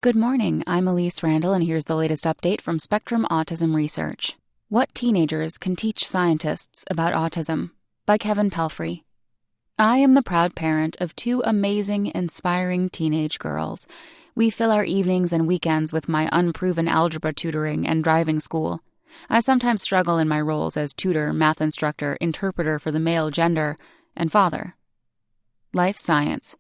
Good morning, I'm Elise Randall, and here's the latest update from Spectrum Autism Research. What Teenagers Can Teach Scientists About Autism by Kevin Pelfrey. I am the proud parent of two amazing, inspiring teenage girls. We fill our evenings and weekends with my unproven algebra tutoring and driving school. I sometimes struggle in my roles as tutor, math instructor, interpreter for the male gender, and father. Life Science,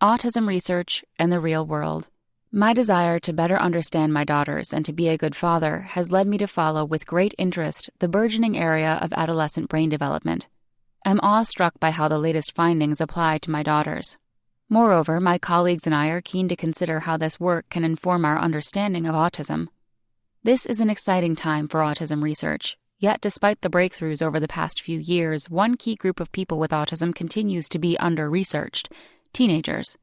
Autism Research, and the Real World. My desire to better understand my daughters and to be a good father has led me to follow with great interest the burgeoning area of adolescent brain development. I'm awestruck by how the latest findings apply to my daughters. Moreover, my colleagues and I are keen to consider how this work can inform our understanding of autism. This is an exciting time for autism research, yet despite the breakthroughs over the past few years, one key group of people with autism continues to be under-researched: teenagers.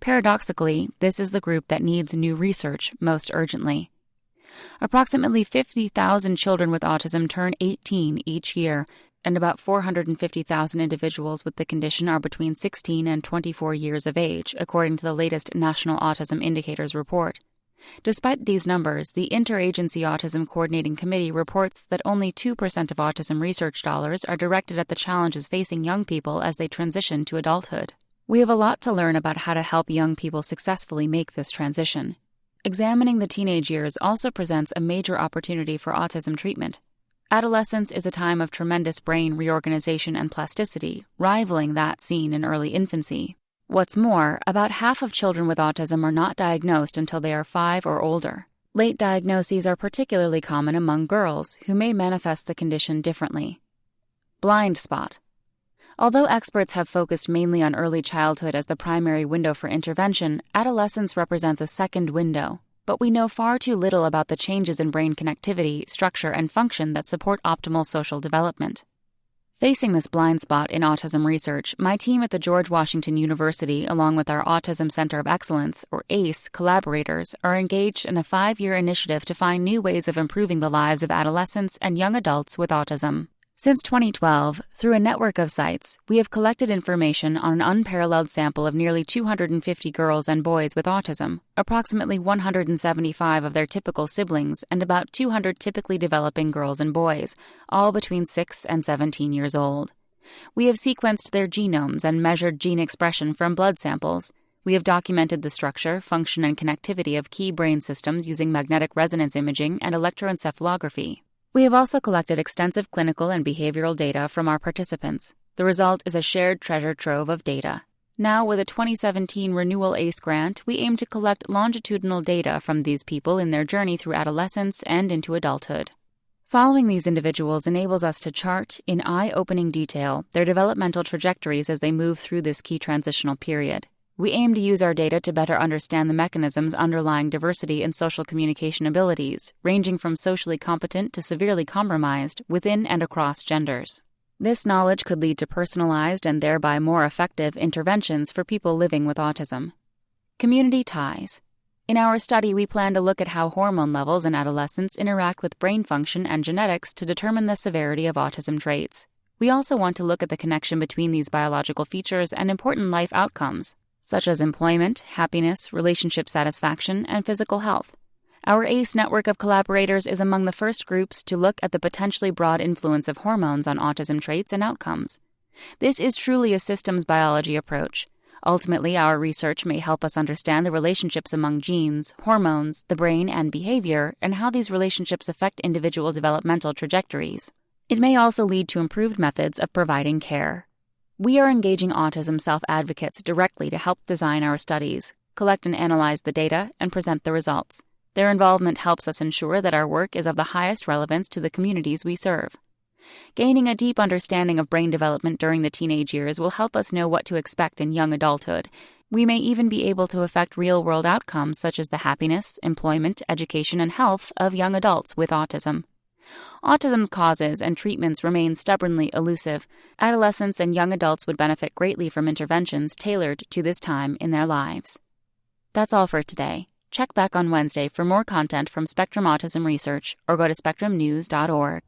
Paradoxically, this is the group that needs new research most urgently. Approximately 50,000 children with autism turn 18 each year, and about 450,000 individuals with the condition are between 16 and 24 years of age, according to the latest National Autism Indicators report. Despite these numbers, the Interagency Autism Coordinating Committee reports that only 2% of autism research dollars are directed at the challenges facing young people as they transition to adulthood. We have a lot to learn about how to help young people successfully make this transition. Examining the teenage years also presents a major opportunity for autism treatment. Adolescence is a time of tremendous brain reorganization and plasticity, rivaling that seen in early infancy. What's more, about half of children with autism are not diagnosed until they are 5 or older. Late diagnoses are particularly common among girls, who may manifest the condition differently. Blind spot. Although experts have focused mainly on early childhood as the primary window for intervention, adolescence represents a second window. But we know far too little about the changes in brain connectivity, structure, and function that support optimal social development. Facing this blind spot in autism research, my team at the George Washington University, along with our Autism Center of Excellence, or ACE, collaborators, are engaged in a 5-year initiative to find new ways of improving the lives of adolescents and young adults with autism. Since 2012, through a network of sites, we have collected information on an unparalleled sample of nearly 250 girls and boys with autism, approximately 175 of their typical siblings, and about 200 typically developing girls and boys, all between 6 and 17 years old. We have sequenced their genomes and measured gene expression from blood samples. We have documented the structure, function, and connectivity of key brain systems using magnetic resonance imaging and electroencephalography. We have also collected extensive clinical and behavioral data from our participants. The result is a shared treasure trove of data. Now, with a 2017 Renewal ACE grant, we aim to collect longitudinal data from these people in their journey through adolescence and into adulthood. Following these individuals enables us to chart, in eye-opening detail, their developmental trajectories as they move through this key transitional period. We aim to use our data to better understand the mechanisms underlying diversity in social communication abilities, ranging from socially competent to severely compromised, within and across genders. This knowledge could lead to personalized and thereby more effective interventions for people living with autism. Community ties. In our study, we plan to look at how hormone levels in adolescents interact with brain function and genetics to determine the severity of autism traits. We also want to look at the connection between these biological features and important life outcomes, such as employment, happiness, relationship satisfaction, and physical health. Our ACE network of collaborators is among the first groups to look at the potentially broad influence of hormones on autism traits and outcomes. This is truly a systems biology approach. Ultimately, our research may help us understand the relationships among genes, hormones, the brain, and behavior, and how these relationships affect individual developmental trajectories. It may also lead to improved methods of providing care. We are engaging autism self-advocates directly to help design our studies, collect and analyze the data, and present the results. Their involvement helps us ensure that our work is of the highest relevance to the communities we serve. Gaining a deep understanding of brain development during the teenage years will help us know what to expect in young adulthood. We may even be able to affect real-world outcomes such as the happiness, employment, education, and health of young adults with autism. Autism's causes and treatments remain stubbornly elusive. Adolescents and young adults would benefit greatly from interventions tailored to this time in their lives. That's all for today. Check back on Wednesday for more content from Spectrum Autism Research or go to spectrumnews.org.